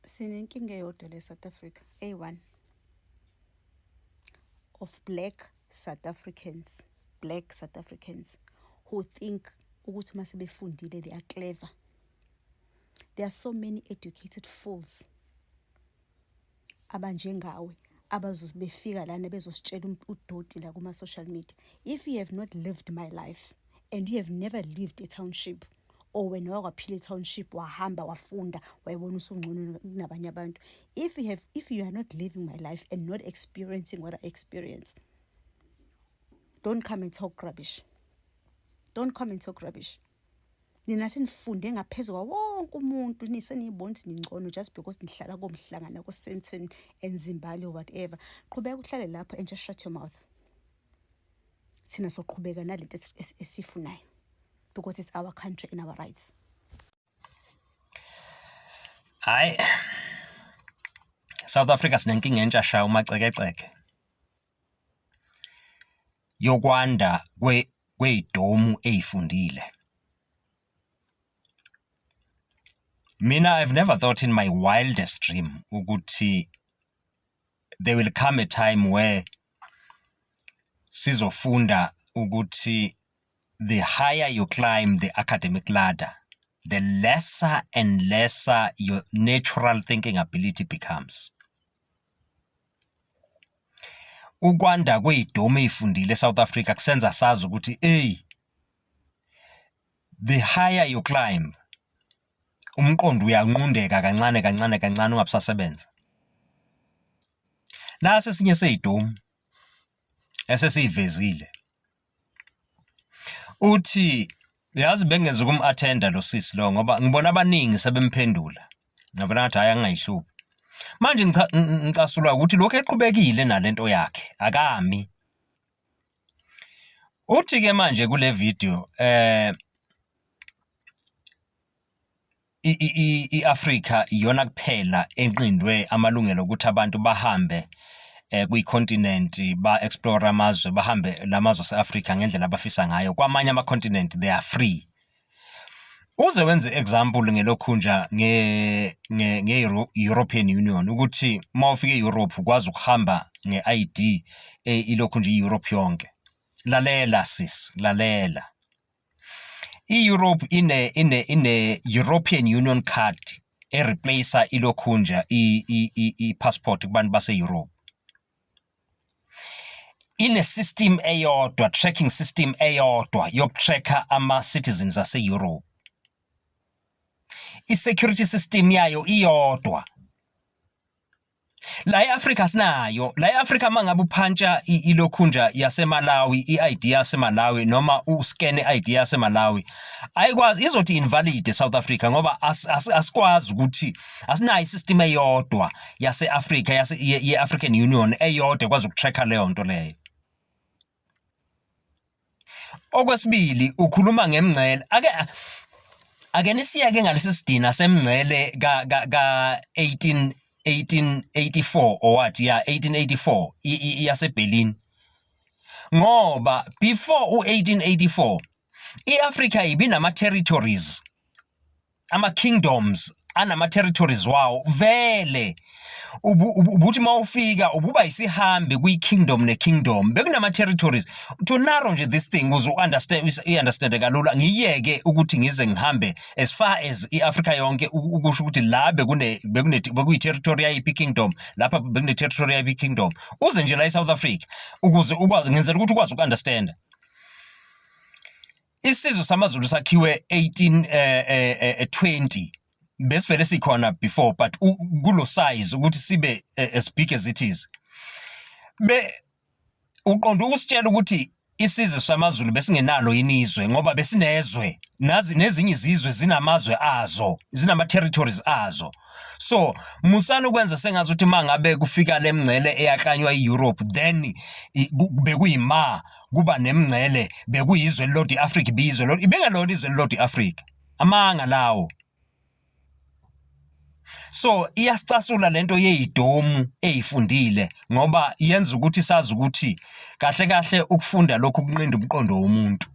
Sinenkinga eyodwa le South Africa. A1 of black South Africans who think ukuthi mase befundile they are clever. There are so many educated fools abanjengawe abazobefika lana bezositshela udoti la kuma social media. If you have not lived my life and you have never lived a township, or when waphila township wahamba wafunda wayibona usungcono kunabanye abantu, if you are not living my life and not experiencing what I experience, don't come and talk rubbish. Nina senifunde ngaphezulu wonke umuntu, nisenibona ukuthi ningcono just because nihlala komhlangana ko Sandton and Zimbabwe or whatever. Qhubeka uhlale lapho and just shut your mouth. Sina soqhubeka nalento esifunayo because it's our country and our rights. Hayi, South Africa sinenkinga entshasha umacekeceke yokwanda kweyidomu eyifundile. Mina, I've never thought in my wildest dream ukuthi there will come a time where sizofunda ukuthi the higher you climb the academic ladder, the lesser and lesser your natural thinking ability becomes. Ukwanda kweyidomu eyifundile South Africa kusenza sazi ukuthi the higher you climb, umqondo uyanqundeka kancane ungabusasebenza. Nasi esinye seyidomu esesiyivezile uthi yazi bengeze ukum-attenda lo sisi lo ngoba ngibona abaningi sebemphendula ngabona ngathi hayi angayihlubi. Manje ngicasulwa ukuthi lokho eqhubekile nalento yakhe akami. Uthi ke manje kule video i-Africa iyona kuphela enqindwe amalungelo ukuthi abantu bahambe kwi-continent ba-explore amazwe, bahambe lamazwe ase-Africa ngendlela abafisa ngayo. Kwamanye ama-continent they are free. Uze wenze example ngelokhunja nge-European Union ukuthi mawufika e-Europe ukwazi ukuhamba nge-ID ilokhunja i-Europe yonke. Lalela sis, lalela. I-Europe ine European Union card replace ilokhunja i-passport kubantu base-Europe. Ine system eyodwa, tracking system eyodwa yokutracka ama-citizens ase-Europe. I-security system yayo iyodwa. La e-Africa sinayo. La e-Africa mangabe uphantsha ilokhunja yaseMalawi, i-ID yaseMalawi noma uscan i-ID yaseMalawi, ayikwazi izothi invalid eSouth Africa ngoba asikwazi ukuthi asinayo isystem eyodwa yase-Africa ye-African Union eyodwa ekwazi ukutracka leyo nto leyo. Okwesibili ukhuluma ngemngcele. Ake nisiyeke ngalesi sidina semngcele ka 1884 or what, yeah, 1884 yaseBerlin. Ngoba before u-1884 i-Africa ibinama-territories, ama-kingdoms anama-territories wawo vele. Ubuthi mawufika ububa isihambe kwi-kingdom ne-kingdom bekunama-territories. To narrow nje this thing uze i-understand kalula, ngiyeke ukuthi ngize ngihambe as far as i-Africa yonke ukusho ukuthi la bekuyi-territory yayiphi kingdom, lapha bekune-territory yayiphi kingdom. Uze nje la e-South Africa ukuze ukwazi, ngenzela ukuthi ukwazi uku-understand. Isizwe samaZulu sakhiwe 1820. Besivele sikhona before but kulo size ukuthi sibe as big as it is. Uqonda ukusitshela ukuthi isizwe samaZulu besingenalo inizwe ngoba besinezwe. Nazi nezinye izizwe zinamazwe azo, zinama-territories azo. So musana ukwenza sengathi ukuthi mangabe kufika lemngcele eyaklanywa e-Europe then bekuyima kuba nemngcele bekuyizwe lodi Africa bizwe lodi ibengelona izwe lodi Africa. Amanga lawo. So iyasicasula lento yeyidomu eyifundile ngoba yenza ukuthi sazi ukuthi kahle ukufunda lokhu kunqinda umqondo womuntu.